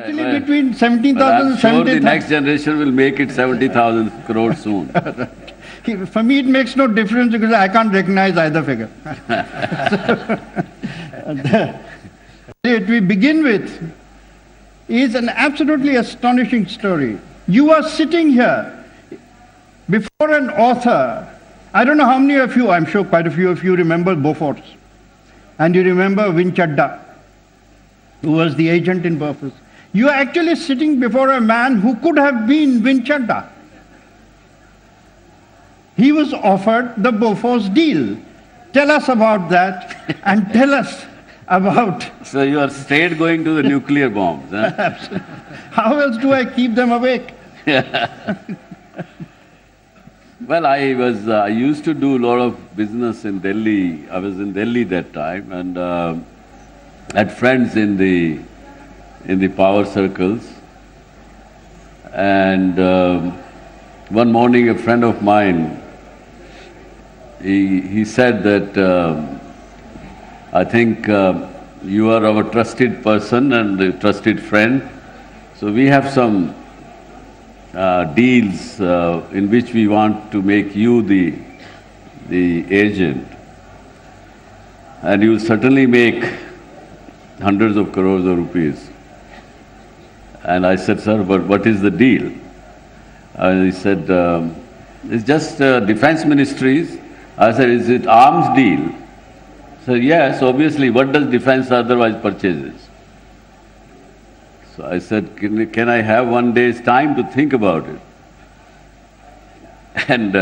Actually, Well, between 17,000 but I'm and sure the 70,000. next generation will make it 70,000 crores soon. For me, it makes no difference because I can't recognize either figure. What we begin with is an absolutely astonishing story. You are sitting here before an author. I don't know how many of you, I'm sure quite a few of you remember Bofors. And you remember Vin Chadda, who was the agent in Bofors. You are actually sitting before a man who could have been Vin Chadda. He was offered the Bofors deal. Tell us about that and tell us about... So you are straight going to the nuclear bombs, huh? Absolutely. How else do I keep them awake? Well, I used to do a lot of business in Delhi. I was in Delhi that time and had friends in the power circles. And one morning a friend of mine, he said that I think you are our trusted person and a trusted friend. So we have some deals in which we want to make you the agent. And you will certainly make hundreds of crores of rupees. And I said, sir, but what is the deal? And he said, it's just defense ministries. I said, is it arms deal? He said, yes, obviously, what does defense otherwise purchases? So I said, can I have one day's time to think about it? And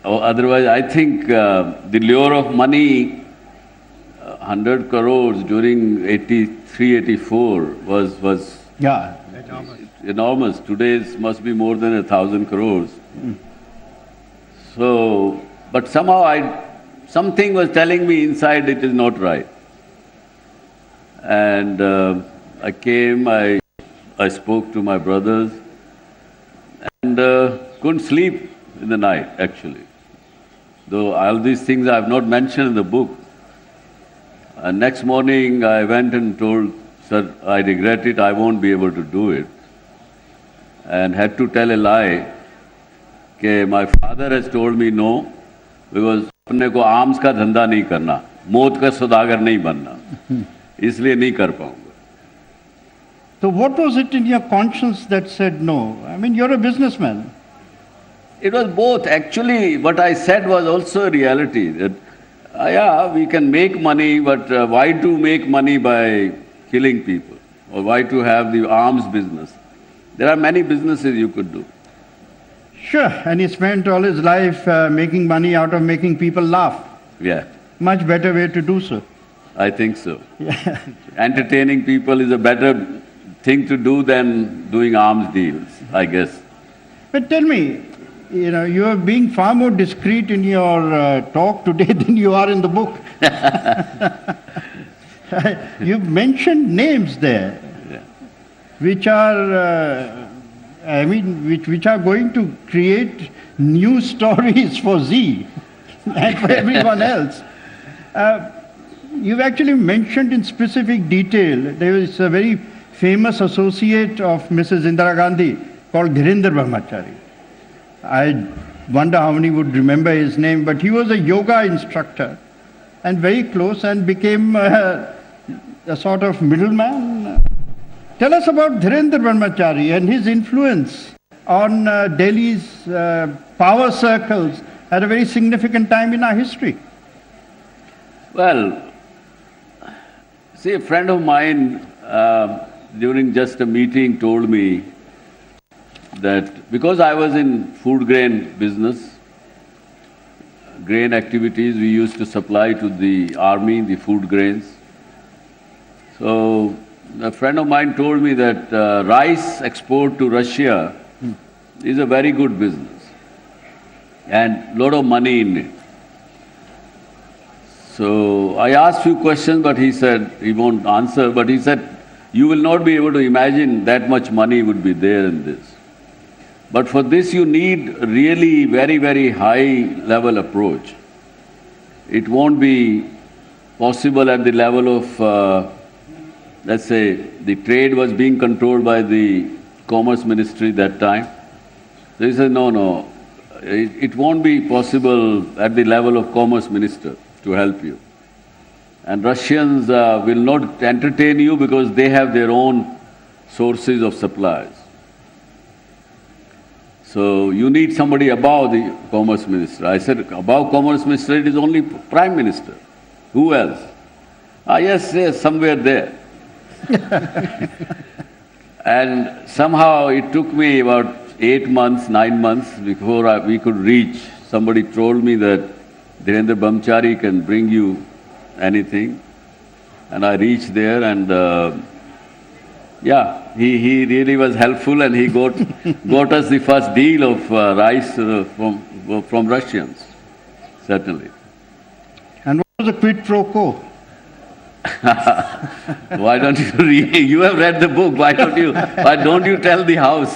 otherwise, I think the lure of money, 100 crores during 83, 84 was enormous. Today's must be more than 1,000 crores. So, but somehow something was telling me inside it is not right. And I came, I spoke to my brothers and couldn't sleep in the night actually. Though all these things I have not mentioned in the book. And next morning I went and told, sir, I regret it, I won't be able to do it. And had to tell a lie. Okay, my father has told me no, because अपने को arms का धंधा नहीं करना, मौत का सौदागर नहीं बनना, इसलिए नहीं कर पाऊंगा. So what was it in your conscience that said no? I mean, you're a businessman. It was both. Actually, what I said was also a reality. That, yeah, we can make money, but why to make money by killing people? Or why to have the arms business? There are many businesses you could do. Sure, and he spent all his life making money out of making people laugh. Yeah. Much better way to do so. I think so. Yeah. Entertaining people is a better thing to do than doing arms deals, I guess. But tell me, you are being far more discreet in your talk today than you are in the book. You've mentioned names there, yeah, which are, which are going to create new stories for ZEE and for everyone else. You've actually mentioned in specific detail, there is a very famous associate of Mrs. Indira Gandhi called Dhirendra Brahmachari. I wonder how many would remember his name, but he was a yoga instructor and very close and became a sort of middleman. Tell us about Dhirendra Brahmachari and his influence on Delhi's power circles at a very significant time in our history. Well, see, a friend of mine during just a meeting told me that because I was in food grain business, grain activities, we used to supply to the army, the food grains. So a friend of mine told me that rice export to Russia is a very good business and lot of money in it. So I asked few questions, but he said he won't answer, but he said, you will not be able to imagine that much money would be there in this. But for this you need really very, very high level approach. It won't be possible at the level of let's say, the trade was being controlled by the Commerce Ministry that time. So he said, no, it won't be possible at the level of Commerce Minister to help you. And Russians will not entertain you because they have their own sources of supplies. So you need somebody above the Commerce Minister. I said, above Commerce Minister, it is only Prime Minister. Who else? Yes, somewhere there. And somehow it took me about 8 months, 9 months before we could reach. Somebody told me that Dhirendra Brahmachari can bring you anything. And I reached there and he really was helpful and he got us the first deal of rice from Russians, certainly. And what was the quid pro quo? Why don't you read? You have read the book. Why don't you tell the house?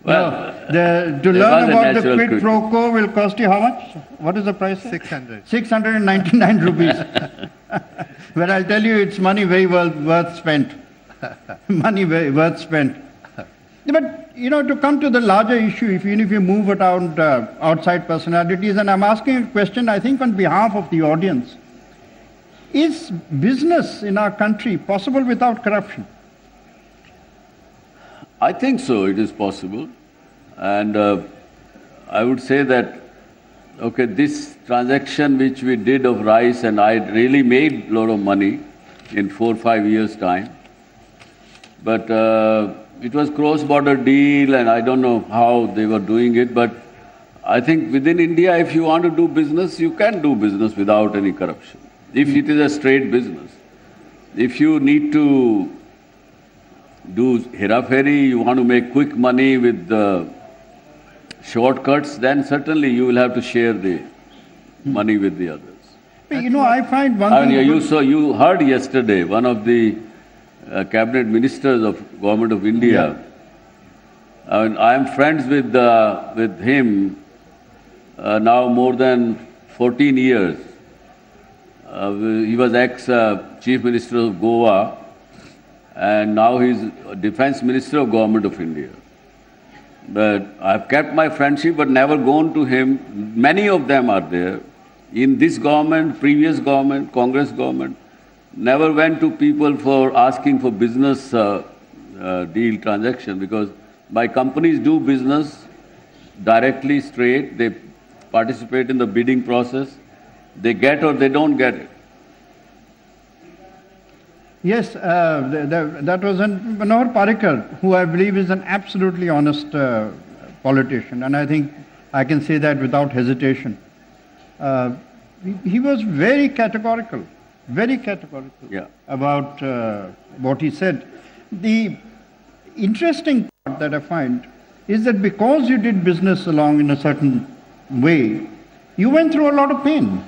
Well, to learn about the quid pro quo will cost you how much? What is the price? 600. 699 rupees. But I'll tell you, it's money very well worth spent. Money very worth spent. But, to come to the larger issue, even if you move around outside personalities, and I'm asking a question, I think, on behalf of the audience. Is business in our country possible without corruption? I think so, it is possible. And I would say that, this transaction which we did of rice, and I really made a lot of money in 4 or 5 years' time. But it was cross-border deal, and I don't know how they were doing it, but I think within India, if you want to do business, you can do business without any corruption. If it is a straight business. If you need to do hera-pheri, you want to make quick money with shortcuts, then certainly you will have to share the money with the others. But, I find one thing... You heard yesterday, one of the cabinet ministers of Government of India, I am friends with him now more than 14 years. He was ex-Chief Minister of Goa, and now he is Defence Minister of Government of India. But I have kept my friendship, but never gone to him. Many of them are there. In this government, previous government, Congress government, never went to people for asking for business deal transaction, because my companies do business directly, straight. They participate in the bidding process. They get or they don't get it. Yes, that was Manohar Parrikar, who I believe is an absolutely honest politician, and I think I can say that without hesitation. He was very categorical about what he said. The interesting part that I find is that because you did business along in a certain way, you went through a lot of pain.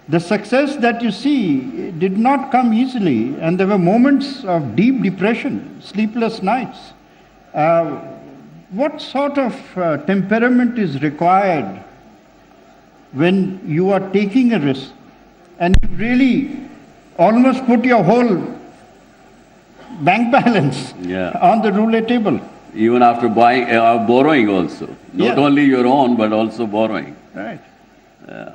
The success that you see did not come easily, and there were moments of deep depression, sleepless nights. What sort of temperament is required when you are taking a risk and you really almost put your whole bank balance on the roulette table? Even after borrowing also. Not only your own, but also borrowing. Right. Yeah.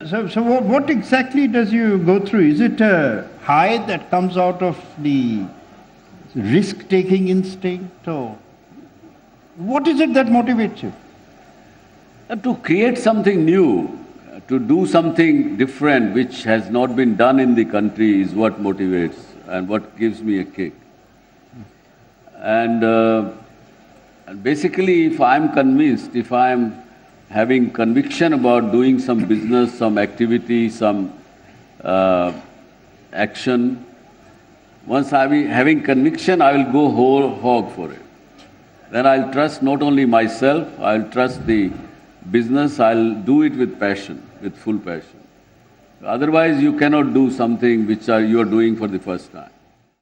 So what exactly does you go through? Is it a high that comes out of the risk-taking instinct, or what is it that motivates you? To create something new, to do something different which has not been done in the country is what motivates and what gives me a kick. And basically, if I'm convinced, if I'm having conviction about doing some business, some activity, some action, once having conviction, I will go whole hog for it. Then I'll trust not only myself, I'll trust the business, I'll do it with passion, with full passion. Otherwise, you cannot do something which you are doing for the first time.